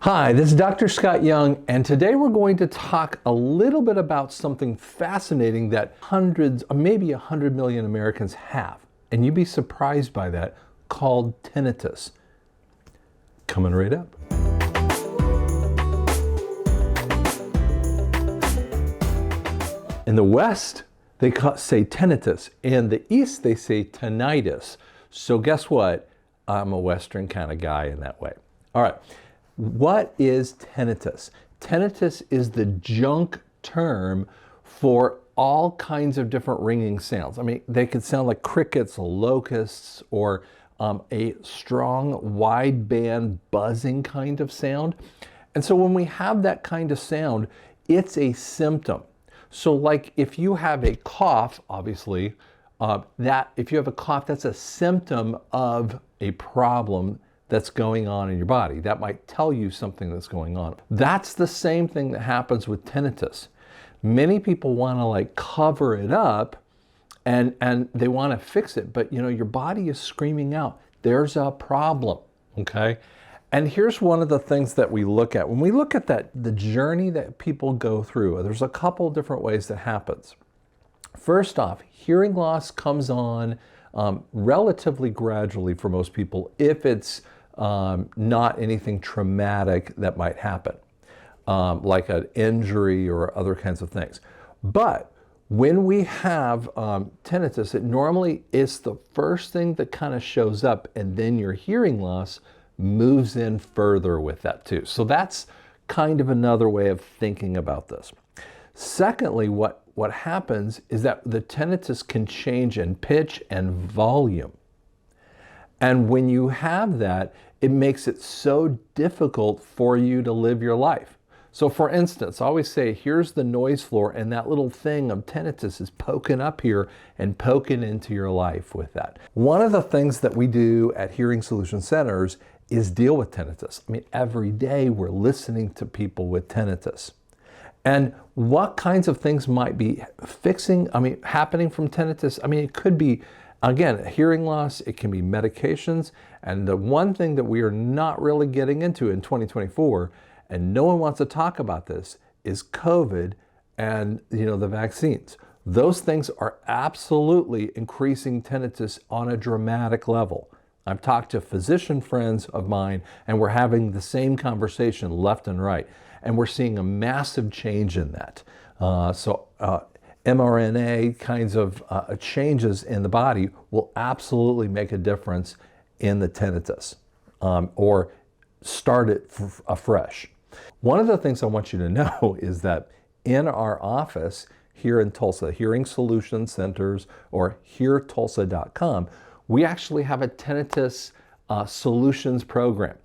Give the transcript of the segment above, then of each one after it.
Hi, this is Dr. Scott Young, and today we're going to talk a little bit about something fascinating that hundreds, maybe 100 million Americans have, and you'd be surprised by that, called tinnitus. Coming right up. In the West, they say tinnitus. In the East, they say tinnitus. So guess what? I'm a Western kind of guy in that way. All right. What is tinnitus? Tinnitus is the junk term for all kinds of different ringing sounds. I mean, they could sound like crickets, locusts, or a strong wideband buzzing kind of sound. And so when we have that kind of sound, it's a symptom. So like if you have a cough, obviously, if you have a cough, that's a symptom of a problem that's going on in your body. That might tell you something that's going on. That's the same thing that happens with tinnitus. Many people want to like cover it up and they want to fix it, but you know, your body is screaming out, there's a problem, okay? And here's one of the things that we look at. When we look at the journey that people go through, there's a couple different ways that happens. First off, hearing loss comes on relatively gradually for most people if it's not anything traumatic that might happen, like an injury or other kinds of things. But when we have tinnitus, it normally is the first thing that kind of shows up, and then your hearing loss moves in further with that too. So that's kind of another way of thinking about this. Secondly, what happens is that the tinnitus can change in pitch and volume. And when you have that, it makes it so difficult for you to live your life. So for instance, I always say, here's the noise floor, and that little thing of tinnitus is poking up here and poking into your life with that. One of the things that we do at Hearing Solution Centers is deal with tinnitus. I mean, every day we're listening to people with tinnitus. And what kinds of things might be happening from tinnitus? I mean, it could be, again, hearing loss, it can be medications, and the one thing that we are not really getting into in 2024, and no one wants to talk about this, is COVID and the vaccines. Those things are absolutely increasing tinnitus on a dramatic level. I've talked to physician friends of mine, and we're having the same conversation left and right, and we're seeing a massive change in that. mRNA kinds of changes in the body will absolutely make a difference in the tinnitus, or start it afresh. One of the things I want you to know is that in our office here in Tulsa, Hearing Solution Centers, or heartulsa.com, we actually have a tinnitus solutions program.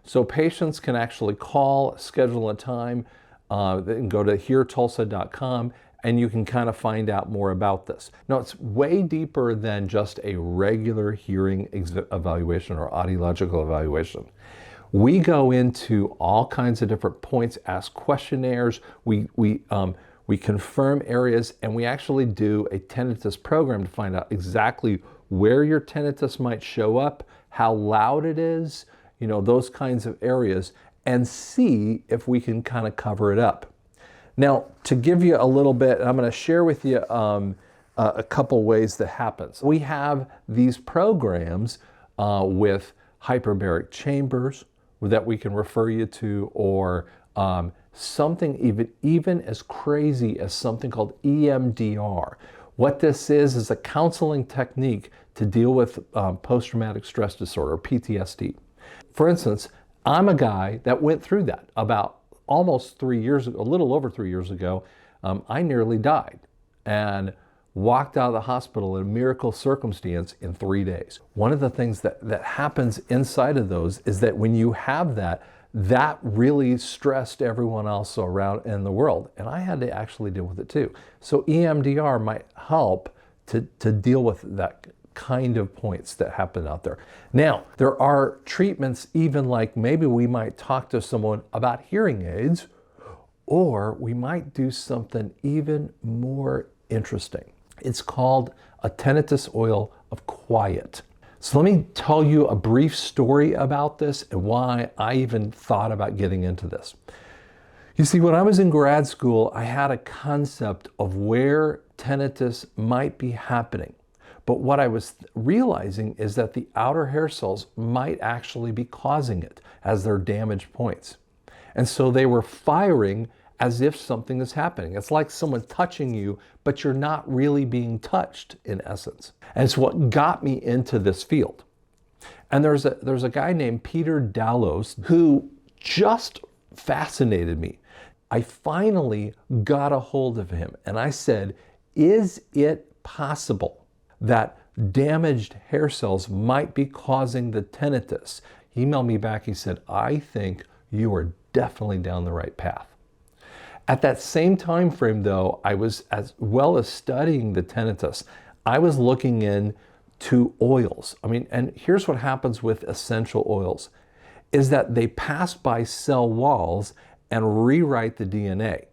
So patients can actually call, schedule a time, they can go to heartulsa.com, and you can kind of find out more about this. Now, it's way deeper than just a regular hearing evaluation or audiological evaluation. We go into all kinds of different points, ask questionnaires, we confirm areas, and we actually do a tinnitus program to find out exactly where your tinnitus might show up, how loud it is, those kinds of areas, and see if we can kind of cover it up. Now, to give you a little bit, I'm going to share with you a couple ways that happens. We have these programs with hyperbaric chambers that we can refer you to, or something even as crazy as something called EMDR. What this is a counseling technique to deal with post-traumatic stress disorder, PTSD. For instance, I'm a guy that went through that about almost 3 years ago, a little over 3 years ago. I nearly died and walked out of the hospital in a miracle circumstance in 3 days. One of the things that happens inside of those is that when you have that really stressed everyone else around in the world. And I had to actually deal with it too. So EMDR might help to deal with that kind of points that happen out there. Now, there are treatments, even like maybe we might talk to someone about hearing aids, or we might do something even more interesting. It's called a tinnitus oil of quiet. So let me tell you a brief story about this and why I even thought about getting into this. You see, when I was in grad school, I had a concept of where tinnitus might be happening. But what I was realizing is that the outer hair cells might actually be causing it as their damaged points. And so they were firing as if something is happening. It's like someone touching you, but you're not really being touched in essence. And it's what got me into this field. And there's a guy named Peter Dallos who just fascinated me. I finally got a hold of him and I said, is it possible that damaged hair cells might be causing the tinnitus? He emailed me back, he said, I think you are definitely down the right path. At that same time frame though, I was, as well as studying the tinnitus, I was looking into oils. And here's what happens with essential oils, is that they pass by cell walls and rewrite the DNA.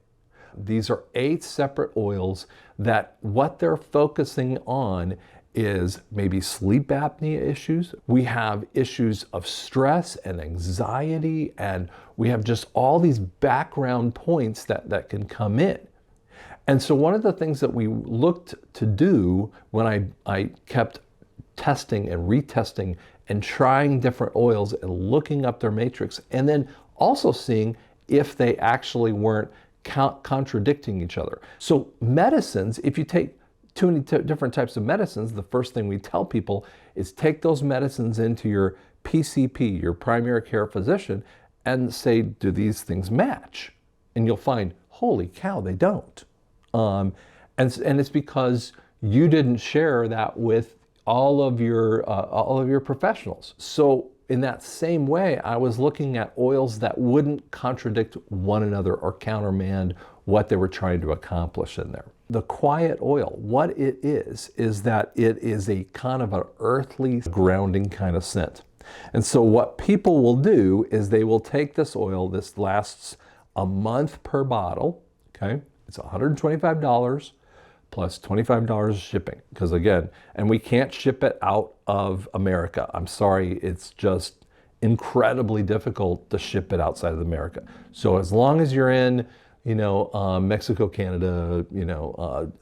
These are 8 separate oils that what they're focusing on is maybe sleep apnea issues. We have issues of stress and anxiety, and we have just all these background points that can come in. And so one of the things that we looked to do when I kept testing and retesting and trying different oils and looking up their matrix, and then also seeing if they actually weren't contradicting each other. So medicines, if you take too many different types of medicines, the first thing we tell people is take those medicines into your PCP, your primary care physician, and say, do these things match? And you'll find, holy cow, they don't. And it's because you didn't share that with all of your professionals. So in that same way, I was looking at oils that wouldn't contradict one another or countermand what they were trying to accomplish in there. The quiet oil, what it is that it is a kind of an earthly grounding kind of scent. And so what people will do is they will take this oil, this lasts a month per bottle, okay? It's $125 plus $25 shipping, because again, and we can't ship it out of America. I'm sorry, it's just incredibly difficult to ship it outside of America. So as long as you're in, Mexico, Canada,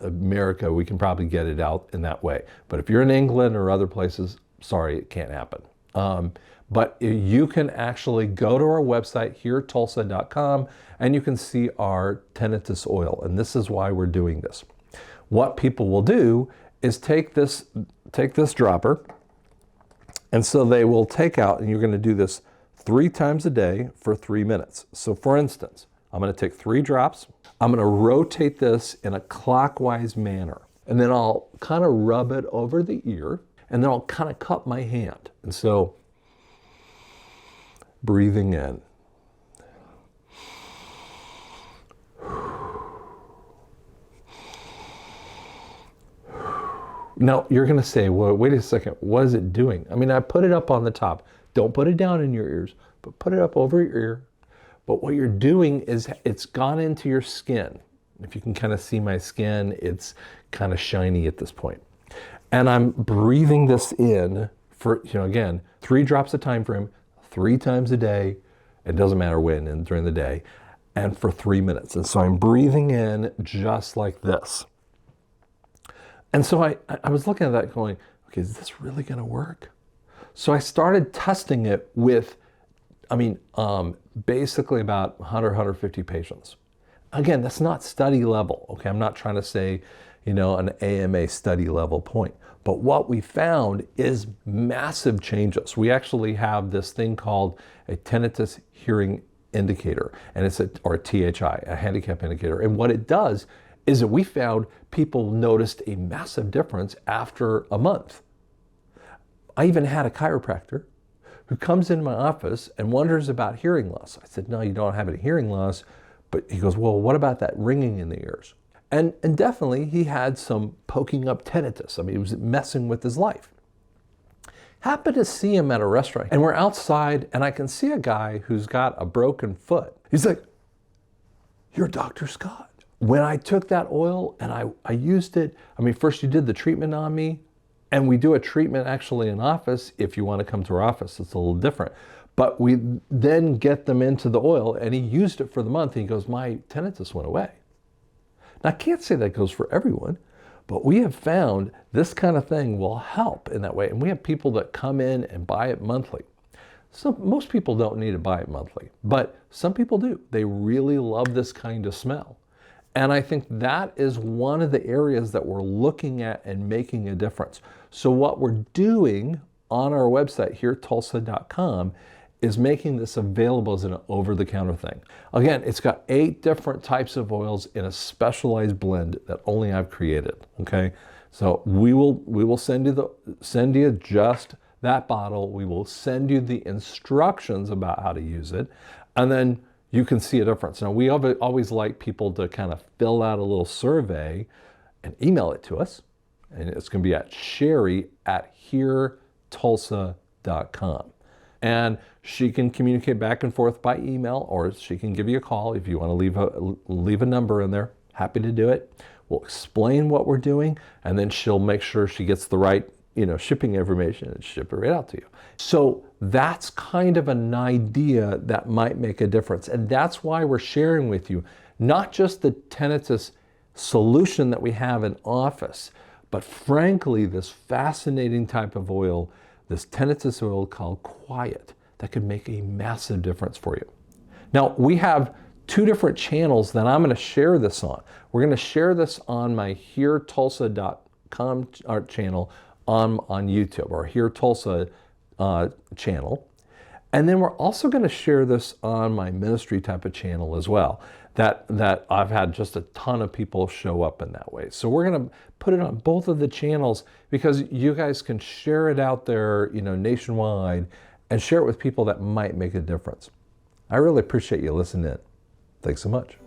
America, we can probably get it out in that way. But if you're in England or other places, sorry, it can't happen. But you can actually go to our website, heretulsa.com, and you can see our tinnitus oil. And this is why we're doing this. What people will do is take this dropper, and so they will take out, and you're going to do this 3 times a day for 3 minutes. So for instance, I'm going to take 3 drops. I'm going to rotate this in a clockwise manner, and then I'll kind of rub it over the ear, and then I'll kind of cup my hand. And so breathing in. Now, you're going to say, well, wait a second, what is it doing? I put it up on the top. Don't put it down in your ears, but put it up over your ear. But what you're doing is it's gone into your skin. If you can kind of see my skin, it's kind of shiny at this point. And I'm breathing this in for, again, 3 drops a time frame, 3 times a day. It doesn't matter when and during the day, and for 3 minutes. And so I'm breathing in just like this. And so I was looking at that going, okay, is this really going to work? So I started testing it with, basically about 100, 150 patients. Again, that's not study level, okay? I'm not trying to say, an AMA study level point. But what we found is massive changes. We actually have this thing called a tinnitus hearing indicator, and it's a THI, a handicap indicator. And what it does is that we found people noticed a massive difference after a month. I even had a chiropractor who comes into my office and wonders about hearing loss. I said, no, you don't have any hearing loss. But he goes, well, what about that ringing in the ears? And definitely he had some poking up tinnitus. It was messing with his life. Happened to see him at a restaurant, and we're outside, and I can see a guy who's got a broken foot. He's like, you're Dr. Scott. When I took that oil and I used it, first you did the treatment on me, And we do a treatment actually in office. If you want to come to our office, it's a little different. But we then get them into the oil, and he used it for the month. And he goes, my tinnitus went away. Now, I can't say that goes for everyone, but we have found this kind of thing will help in that way. And we have people that come in and buy it monthly. So most people don't need to buy it monthly, but some people do. They really love this kind of smell. And I think that is one of the areas that we're looking at and making a difference. So what we're doing on our website, heretulsa.com, is making this available as an over-the-counter thing. Again, it's got 8 different types of oils in a specialized blend that only I've created, okay? So we will send you just that bottle. We will send you the instructions about how to use it, and then you can see a difference. Now, we always like people to kind of fill out a little survey and email it to us, and it's going to be at sherry@heretulsa.com. And she can communicate back and forth by email, or she can give you a call if you want to leave a number in there. Happy to do it. We'll explain what we're doing, and then she'll make sure she gets the right, shipping information and ship it right out to you. So that's kind of an idea that might make a difference. And that's why we're sharing with you, not just the tinnitus solution that we have in office, but frankly, this fascinating type of oil, this tinnitus oil called Quiet, that could make a massive difference for you. Now, we have 2 different channels that I'm going to share this on. We're going to share this on my heretulsa.com channel on YouTube, or Here Tulsa channel. And then we're also going to share this on my ministry type of channel as well, that I've had just a ton of people show up in that way. So we're going to put it on both of the channels because you guys can share it out there, nationwide, and share it with people that might make a difference. I really appreciate you listening in. Thanks so much.